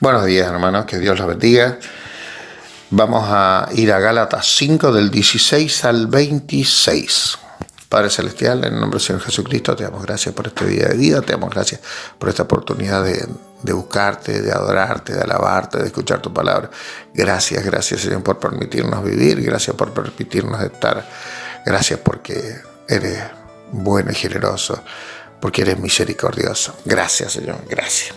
Buenos días, hermanos, que Dios los bendiga. Vamos a ir a Gálatas 5 del 16 al 26. Padre Celestial, en el nombre del Señor Jesucristo, te damos gracias por este día de vida, te damos gracias por esta oportunidad de buscarte, de adorarte, de alabarte, de escuchar tu palabra. Gracias, Señor, por permitirnos vivir, gracias por permitirnos estar, gracias porque eres bueno y generoso, porque eres misericordioso. Gracias, Señor, gracias.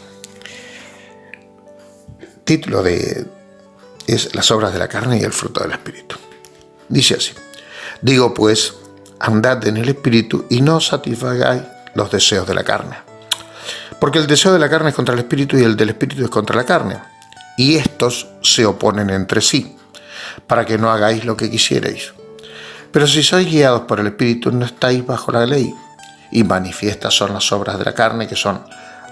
Título es Las obras de la carne y el fruto del Espíritu. Dice así: digo pues, andad en el Espíritu y no satisfagáis los deseos de la carne. Porque el deseo de la carne es contra el Espíritu y el del Espíritu es contra la carne. Y estos se oponen entre sí, para que no hagáis lo que quisierais. Pero si sois guiados por el Espíritu, no estáis bajo la ley. Y manifiestas son las obras de la carne, que son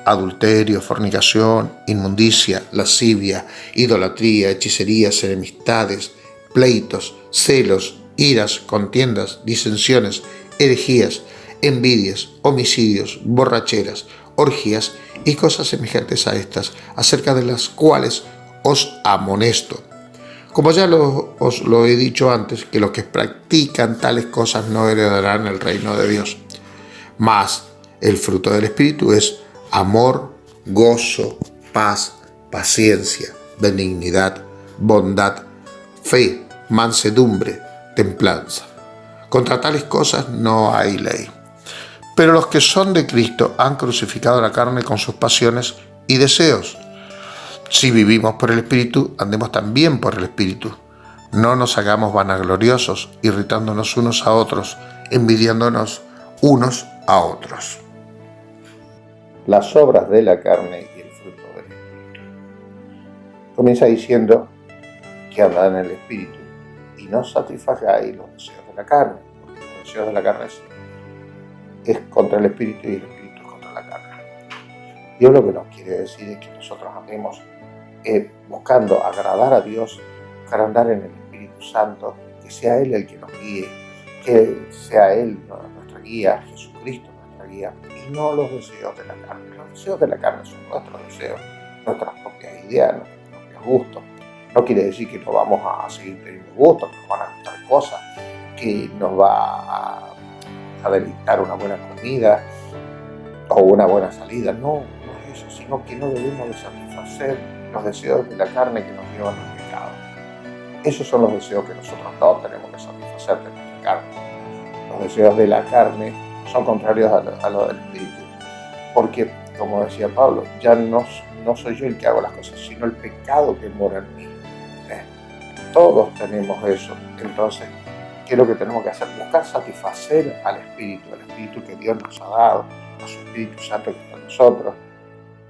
adulterio, fornicación, inmundicia, lascivia, idolatría, hechicerías, enemistades, pleitos, celos, iras, contiendas, disensiones, herejías, envidias, homicidios, borracheras, orgías y cosas semejantes a estas, acerca de las cuales os amonesto. Como ya os lo he dicho antes, que los que practican tales cosas no heredarán el reino de Dios. Mas el fruto del Espíritu es amor, gozo, paz, paciencia, benignidad, bondad, fe, mansedumbre, templanza. Contra tales cosas no hay ley. Pero los que son de Cristo han crucificado la carne con sus pasiones y deseos. Si vivimos por el Espíritu, andemos también por el Espíritu. No nos hagamos vanagloriosos, irritándonos unos a otros, envidiándonos unos a otros. Las obras de la carne y el fruto del Espíritu. Comienza diciendo que andad en el Espíritu y no satisfagáis los deseos de la carne, porque los deseos de la carne es contra el Espíritu y el Espíritu es contra la carne. Dios lo que nos quiere decir es que nosotros andemos buscando agradar a Dios, buscar andar en el Espíritu Santo, que sea Él el que nos guíe, que sea Él nuestra guía, Jesucristo nuestra guía, y no los deseos de la carne. Los deseos de la carne son nuestros deseos, nuestras propias ideas, nuestros propios gustos. No quiere decir que no vamos a seguir teniendo gustos, que nos van a gustar cosas, que nos va a deleitar una buena comida o una buena salida. No es eso, sino que no debemos de satisfacer los deseos de la carne que nos llevan al pecado. Esos son los deseos que nosotros no tenemos que satisfacer de nuestra carne. Los deseos de la carne son contrarios a lo del Espíritu, porque, como decía Pablo, ya no soy yo el que hago las cosas, sino el pecado que mora en mí. Todos tenemos eso. Entonces, ¿qué es lo que tenemos que hacer? Buscar satisfacer al Espíritu, el Espíritu que Dios nos ha dado, a su Espíritu Santo que está en nosotros,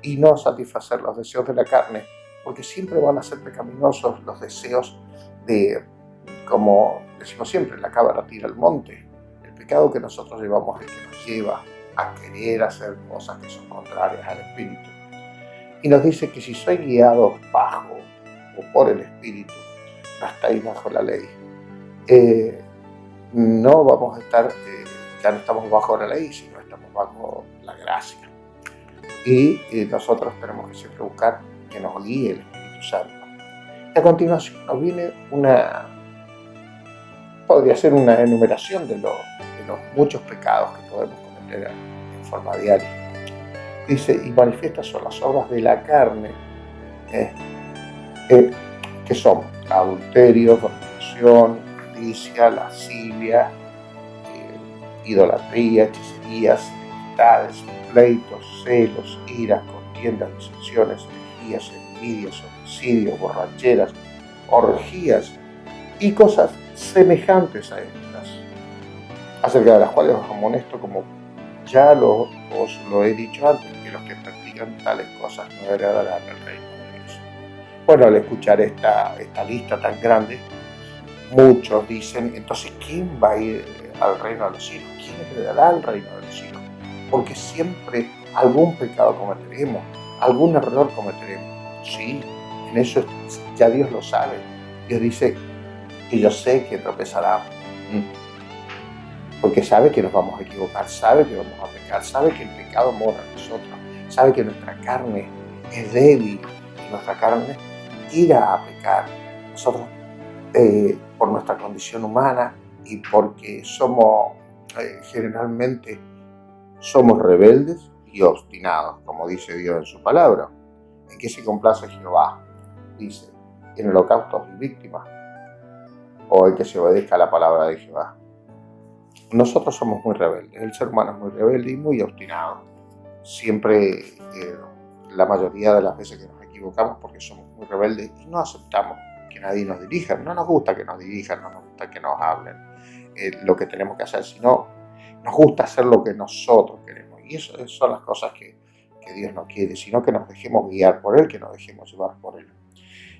y no satisfacer los deseos de la carne, porque siempre van a ser pecaminosos los deseos de, como decimos siempre, la cabra tira al monte. El pecado que nosotros llevamos es el que nos lleva a querer hacer cosas que son contrarias al Espíritu. Y nos dice que si sois guiados bajo o por el Espíritu, no estáis bajo la ley. No vamos a estar, ya no estamos bajo la ley, sino estamos bajo la gracia. Y nosotros tenemos que siempre buscar que nos guíe el Espíritu Santo. A continuación nos viene podría ser una enumeración de los muchos pecados que podemos cometer en forma diaria. Dice, y manifiestas son las obras de la carne, que son adulterio, fornicación, inmundicia, lascivia, idolatría, hechicerías, enemistades, pleitos, celos, iras, contiendas, disensiones, herejías, envidias, homicidios, borracheras, orgías y cosas semejantes a estas, acerca de las cuales os amonesto, como ya os lo he dicho antes, que los que practican tales cosas no heredarán el reino de Dios. Bueno, al escuchar esta lista tan grande, muchos dicen, entonces, ¿quién va a ir al reino de los cielos? ¿Quién heredará el reino de los cielos? Porque siempre algún pecado cometeremos, algún error cometeremos. Sí, en eso ya Dios lo sabe. Dios dice que yo sé que tropezará, porque sabe que nos vamos a equivocar, sabe que vamos a pecar, sabe que el pecado mora en nosotros, sabe que nuestra carne es débil, nuestra carne irá a pecar. Nosotros, por nuestra condición humana y porque generalmente somos rebeldes y obstinados, como dice Dios en su palabra. ¿En qué se complace Jehová? Dice, en holocaustos y víctimas, o en que se obedezca la palabra de Jehová. Nosotros somos muy rebeldes, el ser humano es muy rebelde y muy obstinado. Siempre, la mayoría de las veces que nos equivocamos porque somos muy rebeldes y no aceptamos que nadie nos dirija. No nos gusta que nos dirijan, no nos gusta que nos hablen lo que tenemos que hacer, sino nos gusta hacer lo que nosotros queremos. Y eso son las cosas que Dios no quiere, sino que nos dejemos guiar por Él, que nos dejemos llevar por Él.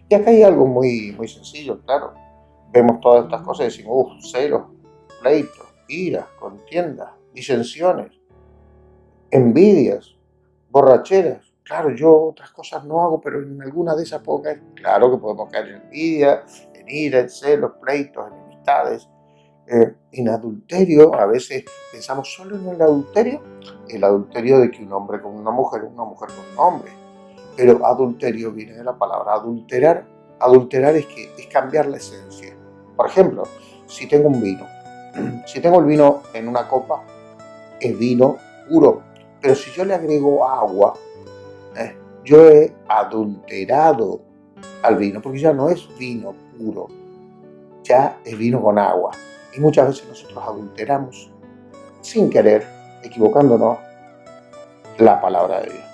Y acá hay algo muy, muy sencillo, claro. Vemos todas estas cosas y decimos, celos, pleitos, iras, contiendas, disensiones, envidias, borracheras. Claro, yo otras cosas no hago, pero en alguna de esas puedo caer. Claro que podemos caer en envidia, en ira, en celos, pleitos, enemistades, en adulterio. A veces pensamos solo en el adulterio de que un hombre con una mujer con un hombre. Pero adulterio viene de la palabra adulterar. Adulterar es cambiar la esencia. Por ejemplo, si tengo un vino, si tengo el vino en una copa, es vino puro. Pero si yo le agrego agua, yo he adulterado al vino, porque ya no es vino puro, ya es vino con agua. Y muchas veces nosotros adulteramos, sin querer, equivocándonos, la palabra de Dios.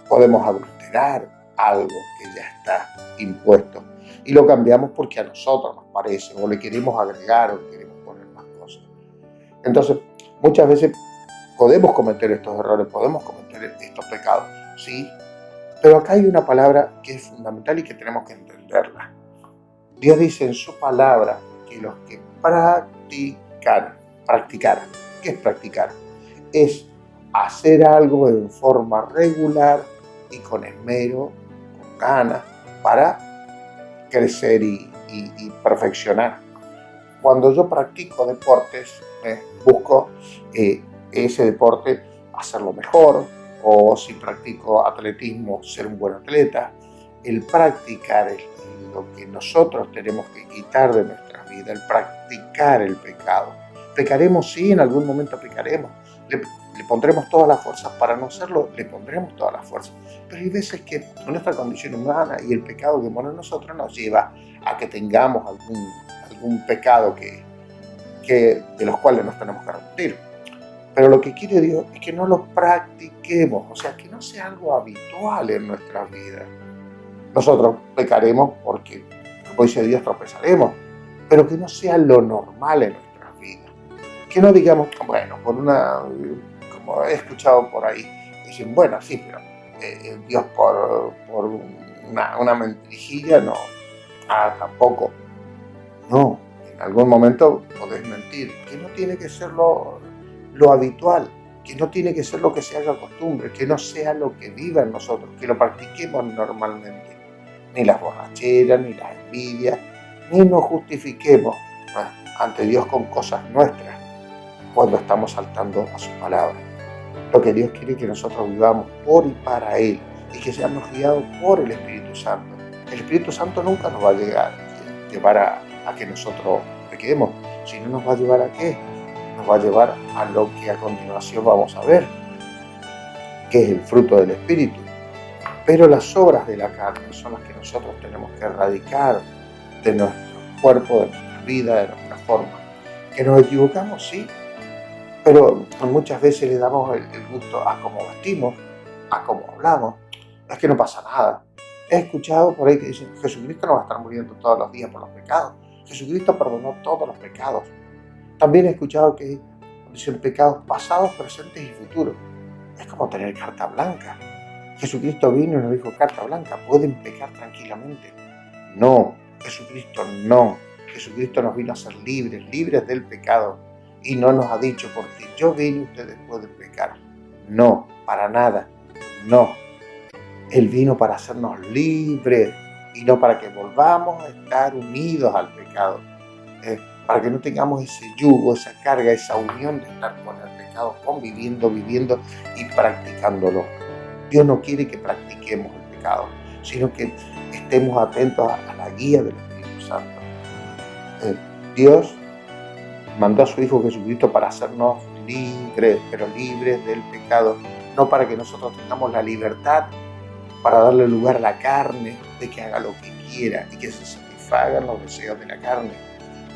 Podemos adulterar algo que ya está impuesto y lo cambiamos porque a nosotros nos parece, o le queremos agregar o le queremos poner más cosas. Entonces, muchas veces podemos cometer estos errores, podemos cometer estos pecados, sí, pero acá hay una palabra que es fundamental y que tenemos que entenderla. Dios dice en su palabra que los que practicar, ¿qué es practicar? Es hacer algo en forma regular y con esmero, con ganas, para crecer y perfeccionar. Cuando yo practico deportes, busco ese deporte hacerlo mejor, o si practico atletismo, ser un buen atleta. El practicar es lo que nosotros tenemos que quitar de nuestra vida, el practicar el pecado. Pecaremos, sí, en algún momento pecaremos. Le pondremos todas las fuerzas para no hacerlo, le pondremos todas las fuerzas. Pero hay veces que nuestra condición humana y el pecado que pone en nosotros nos lleva a que tengamos algún pecado de los cuales nos tenemos que arrepentir. Pero lo que quiere Dios es que no lo practiquemos, o sea, que no sea algo habitual en nuestras vidas. Nosotros pecaremos porque, como dice Dios, tropezaremos, pero que no sea lo normal en nuestras vidas. Que no digamos, bueno, como he escuchado por ahí, dicen, bueno, sí, pero Dios por una mentirijilla no, tampoco. No, en algún momento podés mentir, que no tiene que ser lo habitual, que no tiene que ser lo que se haga costumbre, que no sea lo que viva en nosotros, que lo practiquemos normalmente. Ni las borracheras, ni las envidias, ni nos justifiquemos ante Dios con cosas nuestras cuando estamos saltando a su palabra. Lo que Dios quiere es que nosotros vivamos por y para Él y que seamos guiados por el Espíritu Santo. El Espíritu Santo nunca nos va a llevar a que nosotros pequemos, sino nos va a llevar a ¿qué? Nos va a llevar a lo que a continuación vamos a ver, que es el fruto del Espíritu. Pero las obras de la carne son las que nosotros tenemos que erradicar de nuestro cuerpo, de nuestra vida, de nuestra forma. Que nos equivocamos, sí, pero muchas veces le damos el gusto a cómo vestimos, a cómo hablamos. Es que no pasa nada. He escuchado por ahí que dicen, Jesucristo no va a estar muriendo todos los días por los pecados. Jesucristo perdonó todos los pecados. También he escuchado que dicen pecados pasados, presentes y futuros. Es como tener carta blanca. Jesucristo vino y nos dijo carta blanca, pueden pecar tranquilamente. No, Jesucristo no. Jesucristo nos vino a ser libres del pecado. Y no nos ha dicho, porque yo vine, ustedes pueden pecar. No, para nada, no. Él vino para hacernos libres y no para que volvamos a estar unidos al pecado. Para que no tengamos ese yugo, esa carga, esa unión de estar con el pecado, conviviendo, viviendo y practicándolo. Dios no quiere que practiquemos el pecado. sino que estemos atentos a la guía del Espíritu Santo. Dios mandó a su Hijo Jesucristo para hacernos libres, pero libres del pecado, no para que nosotros tengamos la libertad para darle lugar a la carne de que haga lo que quiera y que se satisfagan los deseos de la carne,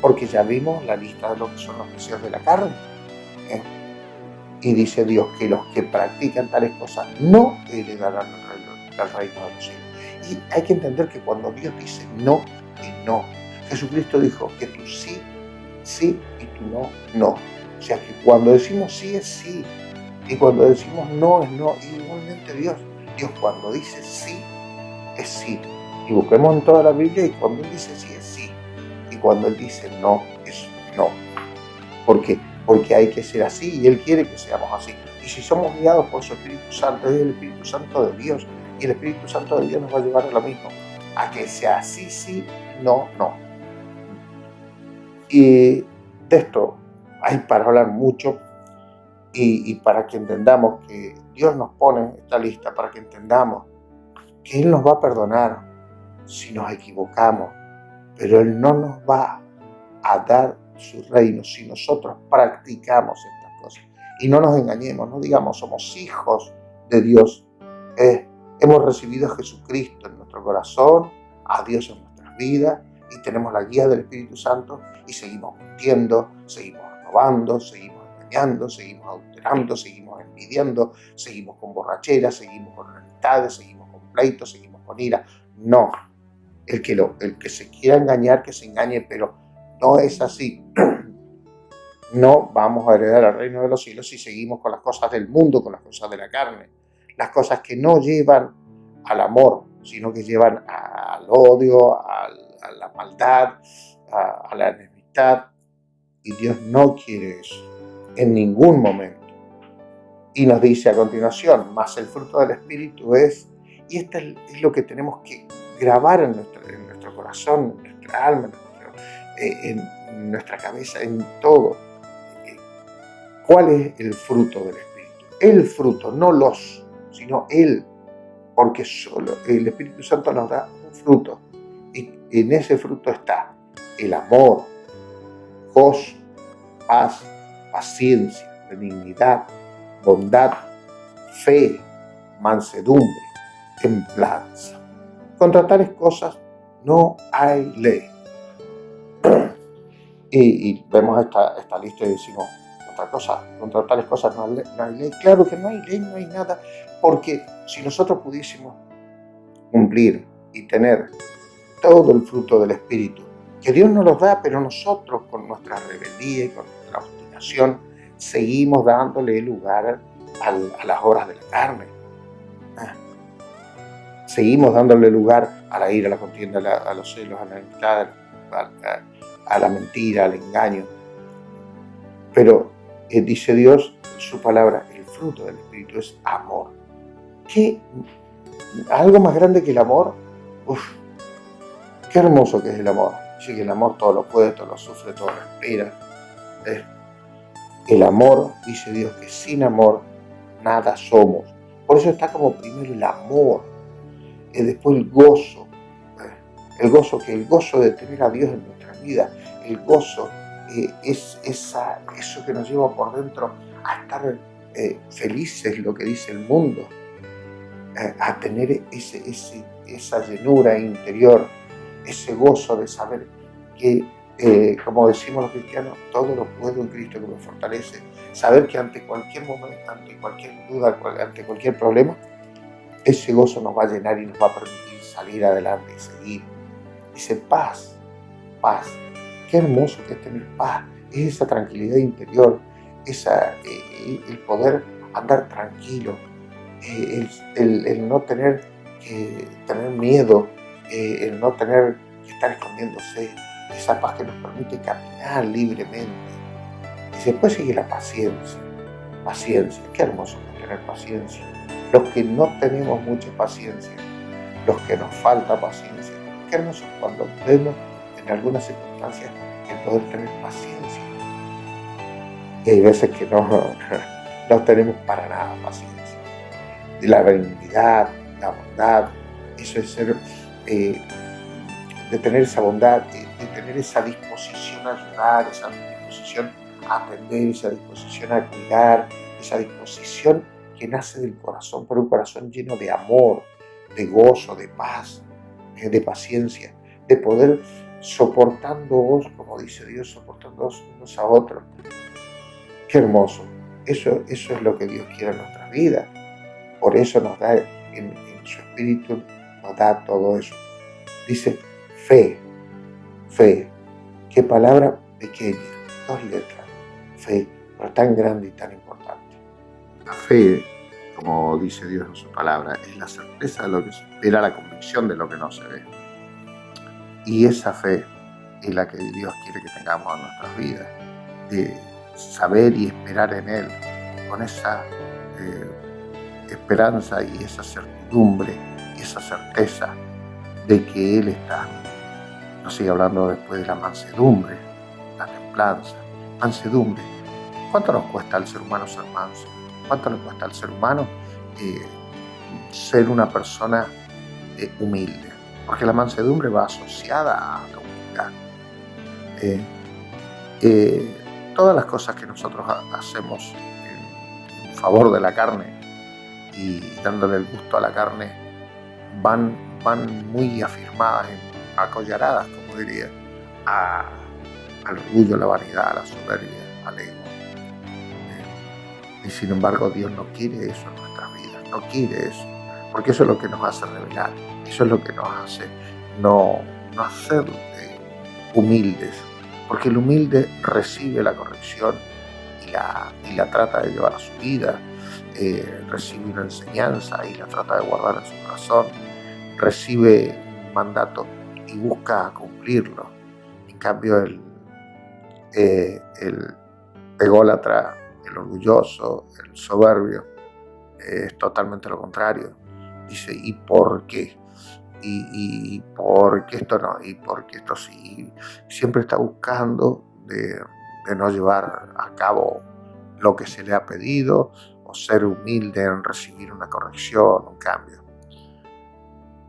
porque ya vimos la lista de lo que son los deseos de la carne. Y dice Dios que los que practican tales cosas no heredarán el reino de los cielos. Y hay que entender que cuando Dios dice no y no, Jesucristo dijo que tú sí, sí, y tú no, no. O sea que cuando decimos sí es sí, y cuando decimos no es no. Y igualmente Dios cuando dice sí, es sí. Y busquemos en toda la Biblia, y cuando Él dice sí es sí, y cuando Él dice no es no. ¿Por qué? Porque hay que ser así, y Él quiere que seamos así. Y si somos guiados por su Espíritu Santo, es el Espíritu Santo de Dios, y el Espíritu Santo de Dios nos va a llevar a lo mismo, a que sea sí, sí, no, no. Y de esto hay para hablar mucho, y para que entendamos que Dios nos pone esta lista, para que entendamos que Él nos va a perdonar si nos equivocamos, pero Él no nos va a dar su reino si nosotros practicamos estas cosas. Y no nos engañemos, no digamos somos hijos de Dios. Hemos recibido a Jesucristo en nuestro corazón, a Dios en nuestras vidas, y tenemos la guía del Espíritu Santo, y seguimos mintiendo, seguimos robando, seguimos engañando, seguimos adulterando, seguimos envidiando, seguimos con borracheras, seguimos con enemistades, seguimos con pleitos, seguimos con ira. No, el que se quiera engañar, que se engañe, pero no es así. No vamos a heredar el reino de los cielos si seguimos con las cosas del mundo, con las cosas de la carne, las cosas que no llevan al amor, sino que llevan al odio, a la maldad, a la enemistad. Y Dios no quiere eso en ningún momento. Y nos dice a continuación, más el fruto del Espíritu es, y esto es lo que tenemos que grabar en nuestro corazón, en nuestra alma, en nuestra cabeza, en todo. ¿Cuál es el fruto del Espíritu? El fruto, no los, sino Él, porque solo el Espíritu Santo nos da un fruto, y en ese fruto está el amor, gozo, paz, paciencia, benignidad, bondad, fe, mansedumbre, templanza. Contra tales cosas no hay ley. Y vemos esta lista y decimos, contra tales cosas no hay ley. Claro que no hay ley, no hay nada, porque si nosotros pudiésemos cumplir y tener todo el fruto del Espíritu, que Dios nos los da, pero nosotros con nuestra rebeldía y con nuestra obstinación seguimos dándole lugar a las obras de la carne. Seguimos dándole lugar a la ira, a la contienda, a los celos, a la enemistad, a la mentira, al engaño. Pero dice Dios en su palabra, el fruto del Espíritu es amor. ¿Qué? ¿Algo más grande que el amor? Uf, qué hermoso que es el amor. Dice que el amor todo lo puede, todo lo sufre, todo lo espera. El amor, dice Dios, que sin amor nada somos. Por eso está como primero el amor, y después el gozo. El gozo de tener a Dios en nuestra vida. El gozo es eso que nos lleva por dentro a estar felices, lo que dice el mundo, a tener esa llenura interior, ese gozo de saber que, como decimos los cristianos, todo lo puedo en Cristo que me fortalece. Saber que ante cualquier momento, ante cualquier duda, ante cualquier problema, ese gozo nos va a llenar y nos va a permitir salir adelante y seguir. Dice paz, paz. Qué hermoso que es tener paz, es esa tranquilidad interior, el poder andar tranquilo, el no tener que tener miedo, el no tener que estar escondiéndose, esa paz que nos permite caminar libremente. Y después sigue la paciencia, qué hermoso es tener paciencia. Los que no tenemos mucha paciencia, los que nos falta paciencia, qué hermoso cuando vemos en algunas circunstancias el poder tener paciencia. Y hay veces que no tenemos para nada paciencia. La benignidad, la bondad, eso es ser, de tener esa bondad, de tener esa disposición a ayudar, esa disposición a atender, esa disposición a cuidar, esa disposición que nace del corazón, por un corazón lleno de amor, de gozo, de paz, de paciencia, de poder soportándoos, como dice Dios, soportándoos unos a otros. Qué hermoso. Eso es lo que Dios quiere en nuestras vidas. Por eso nos da, en su Espíritu, nos da todo eso. Dice fe, fe. Qué palabra pequeña, 2 letras. Fe, pero tan grande y tan importante. La fe, como dice Dios en su palabra, es la certeza de lo que se espera, la convicción de lo que no se ve. Y esa fe es la que Dios quiere que tengamos en nuestras vidas, de saber y esperar en Él, con esa esperanza y esa certidumbre y esa certeza de que Él está. Nos sigue hablando después de la mansedumbre, la templanza. Mansedumbre. ¿Cuánto nos cuesta al ser humano ser manso? ¿Cuánto le cuesta al ser humano ser una persona humilde? Porque la mansedumbre va asociada a la humildad. Todas las cosas que nosotros hacemos en favor de la carne y dándole el gusto a la carne van muy afirmadas, acollaradas, como diría, al orgullo, a la vanidad, a la soberbia, al ego. Y sin embargo Dios no quiere eso en nuestras vidas, no quiere eso, porque eso es lo que nos hace revelar, eso es lo que nos hace no ser humildes, porque el humilde recibe la corrección y la trata de llevar a su vida, recibe una enseñanza y la trata de guardar en su corazón, recibe un mandato y busca cumplirlo. En cambio el ególatra, el orgulloso, el soberbio, es totalmente lo contrario. Dice, ¿y por qué? ¿Y por qué esto no? ¿Y por qué esto sí? Siempre está buscando de no llevar a cabo lo que se le ha pedido o ser humilde en recibir una corrección, un cambio.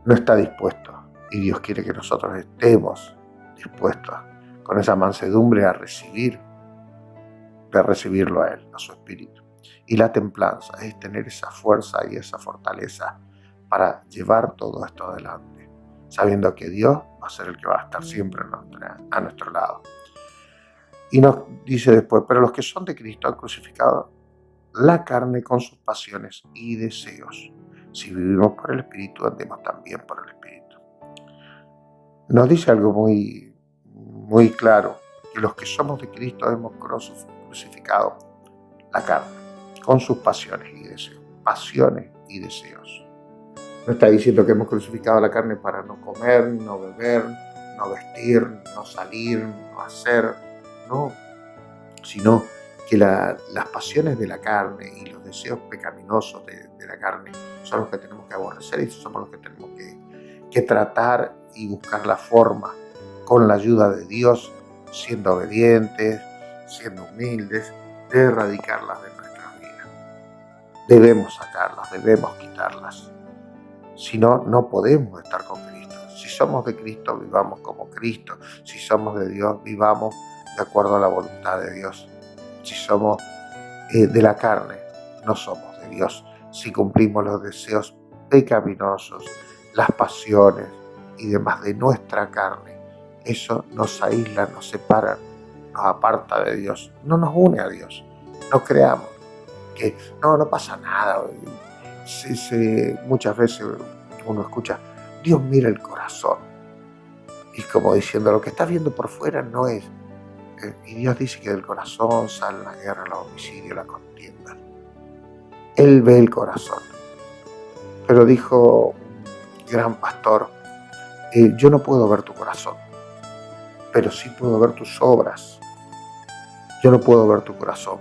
No está dispuesto, y Dios quiere que nosotros estemos dispuestos con esa mansedumbre a recibirlo a Él, a su Espíritu. Y la templanza es tener esa fuerza y esa fortaleza para llevar todo esto adelante, sabiendo que Dios va a ser el que va a estar siempre a nuestro lado. Y nos dice después, pero los que son de Cristo han crucificado la carne con sus pasiones y deseos. Si vivimos por el Espíritu, andemos también por el Espíritu. Nos dice algo muy, muy claro, que los que somos de Cristo hemos crucificado la carne con sus pasiones y deseos. Pasiones y deseos. No está diciendo que hemos crucificado la carne para no comer, no beber, no vestir, no salir, no hacer, no, sino que las pasiones de la carne y los deseos pecaminosos de la carne son los que tenemos que aborrecer y somos los que tenemos que tratar y buscar la forma, con la ayuda de Dios, siendo obedientes, siendo humildes, de erradicarlas de nuestras vidas. Debemos sacarlas, debemos quitarlas. Si no, no podemos estar con Cristo. Si somos de Cristo, vivamos como Cristo. Si somos de Dios, vivamos de acuerdo a la voluntad de Dios. Si somos de la carne, no somos de Dios. Si cumplimos los deseos pecaminosos, las pasiones y demás de nuestra carne, eso nos aísla, nos separa, nos aparta de Dios, no nos une a Dios. No creamos que no pasa nada. Muchas veces uno escucha, Dios mira el corazón. Y como diciendo, lo que estás viendo por fuera no es. Y Dios dice que del corazón salen la guerra, los homicidios, la contienda. Él ve el corazón. Pero dijo un gran pastor, yo no puedo ver tu corazón, pero sí puedo ver tus obras. Yo no puedo ver tu corazón,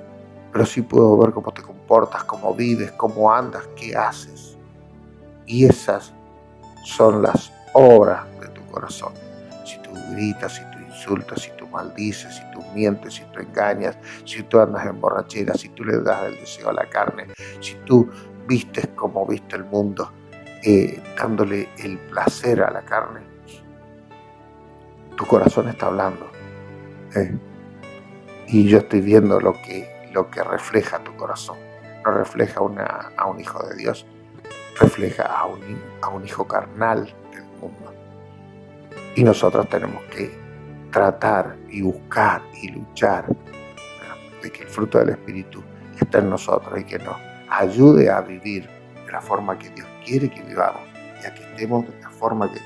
pero sí puedo ver cómo te comportas, cómo vives, cómo andas, qué haces. Y esas son las obras de tu corazón. Si tú gritas, si tú insultas, si tú maldices, si tú mientes, si tú engañas, si tú andas en borrachera, si tú le das el deseo a la carne, si tú vistes como viste el mundo, dándole el placer a la carne, tu corazón está hablando. Y yo estoy viendo lo que refleja tu corazón. No refleja a un hijo de Dios, refleja a un hijo carnal del mundo. Y nosotros tenemos que tratar y buscar y luchar de que el fruto del Espíritu esté en nosotros y que nos ayude a vivir de la forma que Dios quiere que vivamos y a que estemos de la forma que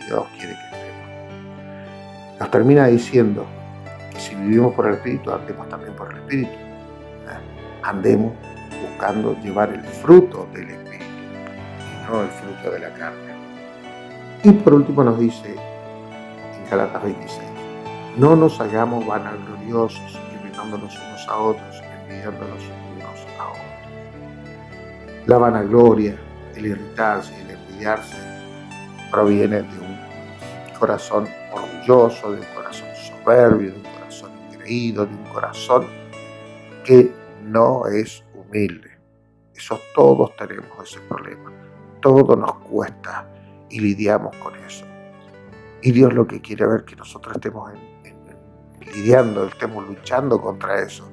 Dios quiere que estemos. Nos termina diciendo que si vivimos por el Espíritu, andemos también por el Espíritu. Andemos buscando llevar el fruto del Espíritu y no el fruto de la carne. Y por último nos dice en Gálatas 26, no nos hagamos vanagloriosos, irritándonos unos a otros, envidiándonos unos a otros. La vanagloria, el irritarse y el envidiarse proviene de un corazón orgulloso, de un corazón soberbio, de un corazón engreído, de un corazón que no es humilde. Eso todos tenemos ese problema. Todo nos cuesta y lidiamos con eso. Y Dios lo que quiere ver que nosotros estemos lidiando, estemos luchando contra eso.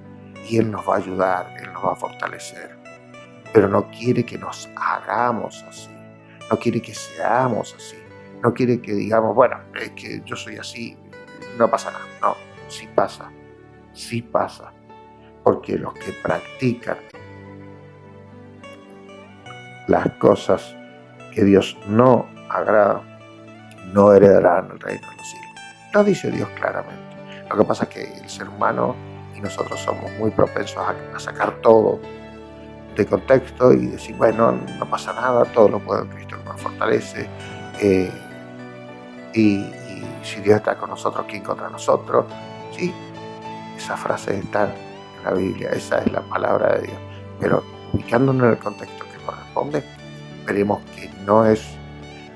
Y Él nos va a ayudar, Él nos va a fortalecer. Pero no quiere que nos hagamos así. No quiere que seamos así. No quiere que digamos, bueno, es que yo soy así, no pasa nada. No, sí pasa. Sí pasa. Porque los que practican las cosas que Dios no agrada, no heredarán el reino de los cielos. Lo dice Dios claramente. Lo que pasa es que el ser humano y nosotros somos muy propensos a sacar todo de contexto y decir, bueno, no pasa nada, todo lo puedo en Cristo que nos fortalece. Y si Dios está con nosotros, ¿quién contra nosotros? Sí, esa frase está en la Biblia, esa es la palabra de Dios. Pero ubicándonos en el contexto que corresponde, veremos que no es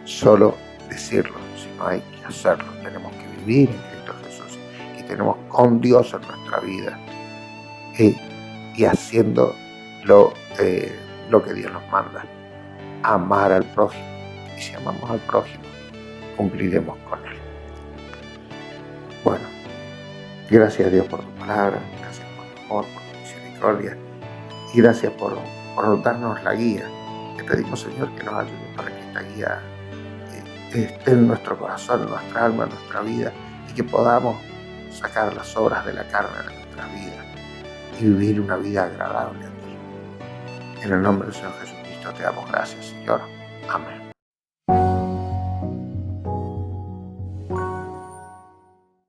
solo decirlo, sino hay que hacerlo. Tenemos que vivir en Cristo Jesús y tenemos con Dios en nuestra vida y haciendo lo que Dios nos manda, amar al prójimo. Y si amamos al prójimo, cumpliremos con él. Bueno, gracias a Dios por tu palabra, gracias por tu amor, por tu misericordia y gracias por darnos la guía. Te pedimos, Señor, que nos ayude para que esta guía esté en nuestro corazón, en nuestra alma, en nuestra vida y que podamos sacar las obras de la carne de nuestra vida y vivir una vida agradable a ti. En el nombre del Señor Jesucristo te damos gracias, Señor. Amén.